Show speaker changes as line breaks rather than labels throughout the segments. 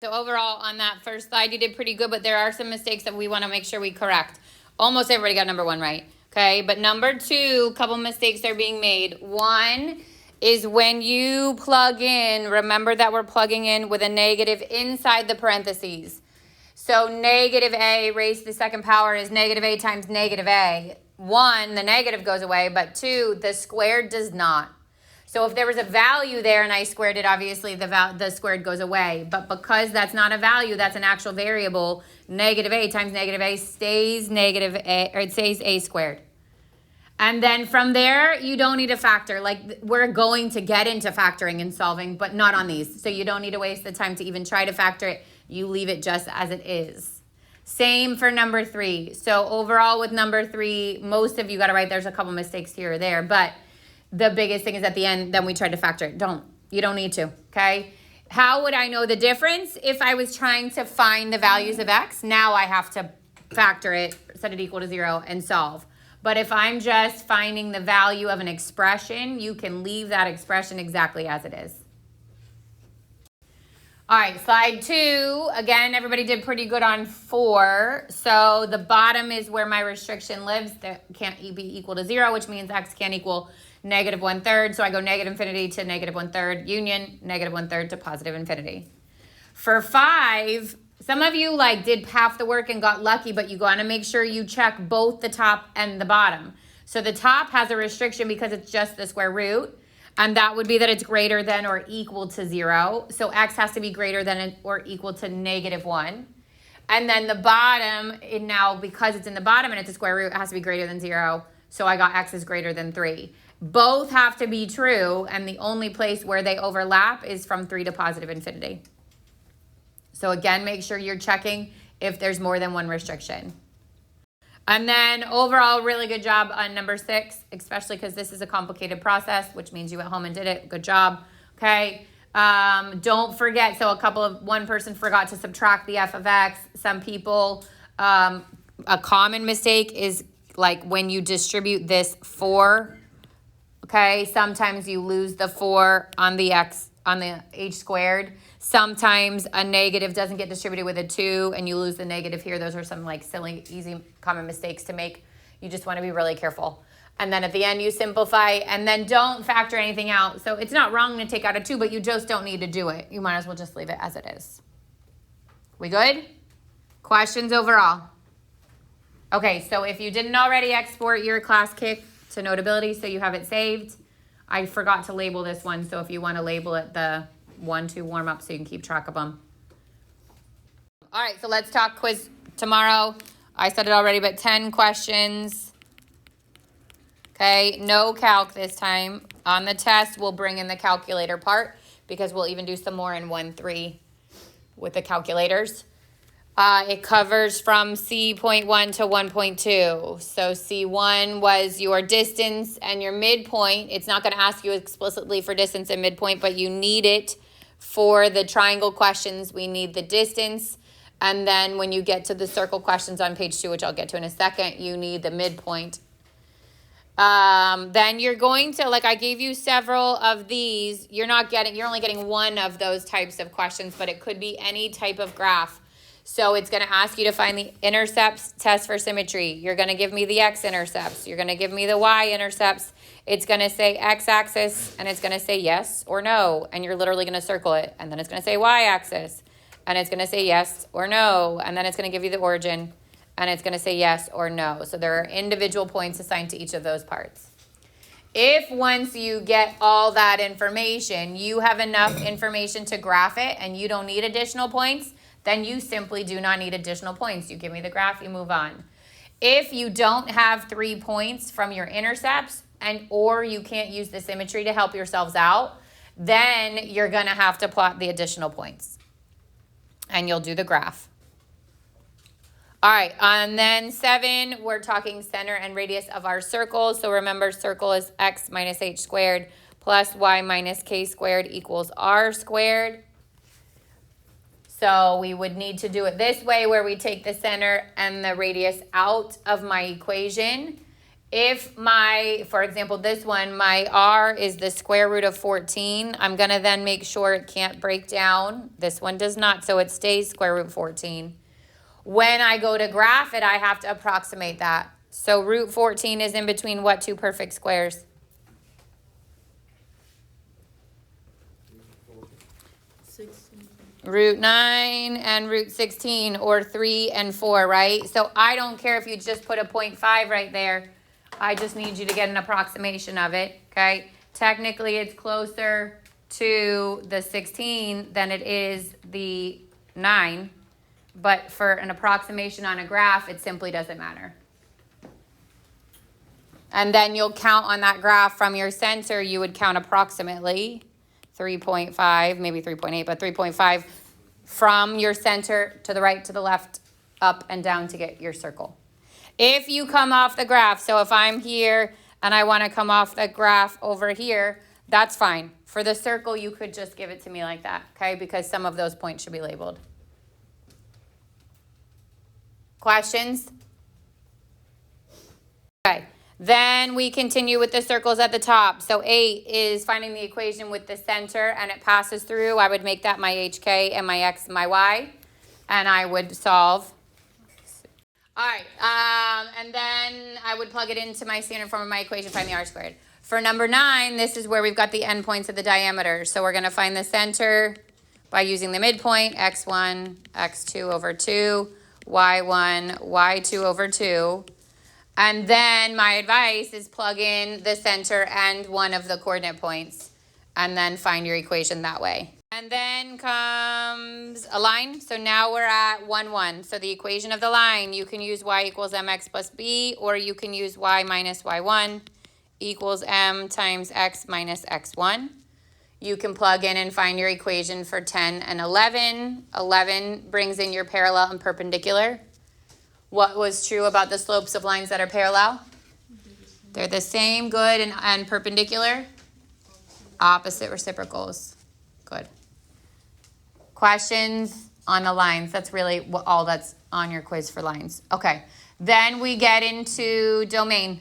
So overall on that first slide, you did pretty good, but there are some mistakes that we want to make sure we correct. Almost everybody got number 1 right. Okay, but number 2, couple mistakes are being made. One is when you plug in, remember that we're plugging in with a negative inside the parentheses. So negative a raised to the second power is negative a times negative a. 1, the negative goes away, but 2, the squared does not. So if there was a value there and I squared it, obviously the squared goes away. But because that's not a value, that's an actual variable, negative a times negative a stays negative a, or it stays a squared. And then from there, you don't need to factor. Like, we're going to get into factoring and solving, but not on these. So you don't need to waste the time to even try to factor it. You leave it just as it is. Same for number 3. So overall with number 3, most of you got it right. There's a couple mistakes here or there, but the biggest thing is at the end, then we tried to factor it. You don't need to, okay? How would I know the difference? If I was trying to find the values of x, now I have to factor it, set it equal to 0, and solve. But if I'm just finding the value of an expression, you can leave that expression exactly as it is. All right, slide 2. Again, everybody did pretty good on 4. So the bottom is where my restriction lives. That can't be equal to 0, which means x can't equal negative 1/3. So I go negative infinity to negative 1/3 union, negative 1/3 to positive infinity. For 5, some of you like did half the work and got lucky, but you want to make sure you check both the top and the bottom. So the top has a restriction because it's just the square root. And that would be that it's greater than or equal to 0. So x has to be greater than or equal to negative 1. And then the bottom, now because it's in the bottom and it's a square root, it has to be greater than 0. So I got x is greater than 3. Both have to be true, and the only place where they overlap is from 3 to positive infinity. So again, make sure you're checking if there's more than one restriction. And then overall, really good job on number 6, especially because this is a complicated process, which means you went home and did it. Good job. Okay. Don't forget. So one person forgot to subtract the f of x. Some people, a common mistake is like when you distribute this 4. Okay. Sometimes you lose the 4 on the x, on the h squared. Sometimes a negative doesn't get distributed with a 2 and you lose the negative here. Those are some like silly, easy, common mistakes to make. You just want to be really careful. And then at the end you simplify and then don't factor anything out. So it's not wrong to take out a 2, but you just don't need to do it. You might as well just leave it as it is. We good? Questions overall? Okay, so if you didn't already export your class kick to Notability so you have it saved, I forgot to label this one. So if you want to label it the 1, 2 warm up so you can keep track of them. All right, so let's talk quiz tomorrow. I said it already, but 10 questions. Okay, no calc this time. On the test, we'll bring in the calculator part because we'll even do some more in 1-3 with the calculators. It covers from C.1 to 1.2. So C1 was your distance and your midpoint. It's not going to ask you explicitly for distance and midpoint, but you need it for the triangle questions. We need the distance. And then when you get to the circle questions on page 2, which I'll get to in a second, you need the midpoint. Then you're going to, like I gave you several of these. You're only getting one of those types of questions, but it could be any type of graph. So it's going to ask you to find the intercepts, test for symmetry. You're going to give me the x-intercepts. You're going to give me the y-intercepts. It's going to say x-axis, and it's going to say yes or no, and you're literally going to circle it. And then it's going to say y-axis, and it's going to say yes or no, and then it's going to give you the origin, and it's going to say yes or no. So there are individual points assigned to each of those parts. If once you get all that information, you have enough information to graph it, and you don't need additional points, then you simply do not need additional points. You give me the graph, you move on. If you don't have 3 points from your intercepts or you can't use the symmetry to help yourselves out, then you're going to have to plot the additional points. And you'll do the graph. All right, and then 7, we're talking center and radius of our circle. So remember, circle is x minus h squared plus y minus k squared equals r squared. So we would need to do it this way where we take the center and the radius out of my equation. If for example, this one, my r is the square root of 14, I'm going to then make sure it can't break down. This one does not, so it stays square root 14. When I go to graph it, I have to approximate that. So root 14 is in between what two perfect squares? Root 9 and root 16, or 3 and 4, right? So I don't care if you just put a 0.5 right there. I just need you to get an approximation of it, okay? Technically, it's closer to the 16 than it is the 9. But for an approximation on a graph, it simply doesn't matter. And then you'll count on that graph from your center. You would count approximately 3.5, maybe 3.8, but 3.5 from your center to the right, to the left, up and down to get your circle. If you come off the graph, so if I'm here and I want to come off the graph over here, that's fine. For the circle, you could just give it to me like that, okay? Because some of those points should be labeled. Questions? Okay. Then we continue with the circles at the top. So 8 is finding the equation with the center and it passes through. I would make that my HK and my X, my Y, and I would solve. All right, and then I would plug it into my standard form of my equation, find the R squared. For number 9, this is where we've got the endpoints of the diameter. So we're gonna find the center by using the midpoint, x1, x2 over 2, y1, y2 over 2. And then my advice is plug in the center and one of the coordinate points and then find your equation that way. And then comes a line. So now we're at 1, 1. So the equation of the line, you can use y equals mx plus b, or you can use y minus y1 equals m times x minus x1. You can plug in and find your equation for 10 and 11. 11 brings in your parallel and perpendicular. What was true about the slopes of lines that are parallel? They're the same, good, and perpendicular? Opposite reciprocals. Good. Questions on the lines? That's really all that's on your quiz for lines. Okay. Then we get into domain.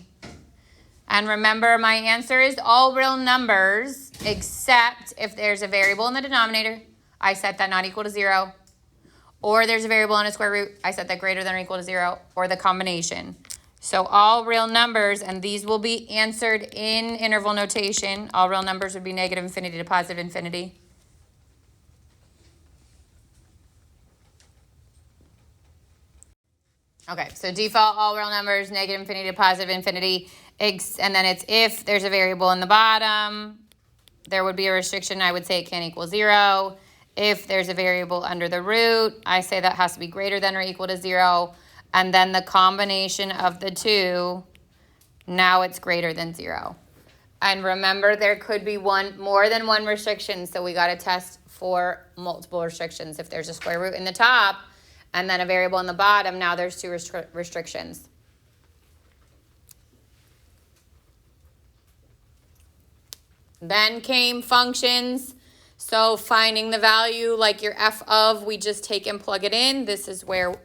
And remember, my answer is all real numbers, except if there's a variable in the denominator, I set that not equal to 0. Or there's a variable in a square root, I set that greater than or equal to 0, or the combination. So all real numbers, and these will be answered in interval notation. All real numbers would be negative infinity to positive infinity. Okay, so default all real numbers, negative infinity to positive infinity, and then it's if there's a variable in the bottom, there would be a restriction, I would say it can't equal 0. If there's a variable under the root, I say that has to be greater than or equal to 0. And then the combination of the two, now it's greater than 0. And remember, there could be more than one restriction, so we got to test for multiple restrictions. If there's a square root in the top and then a variable in the bottom, now there's 2 restrictions. Then came functions. So finding the value, like your f of, we just take and plug it in. This is where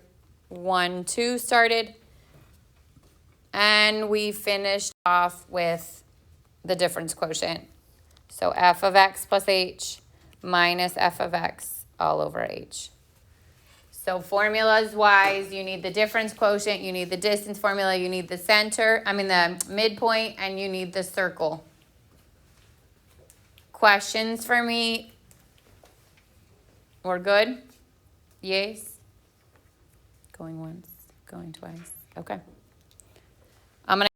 1, 2 started. And we finished off with the difference quotient. So f of x plus h minus f of x all over h. So formulas wise, you need the difference quotient, you need the distance formula, you need the the midpoint, and you need the circle. Questions for me? We're good? Yes? Going once, going twice. Okay. I'm going to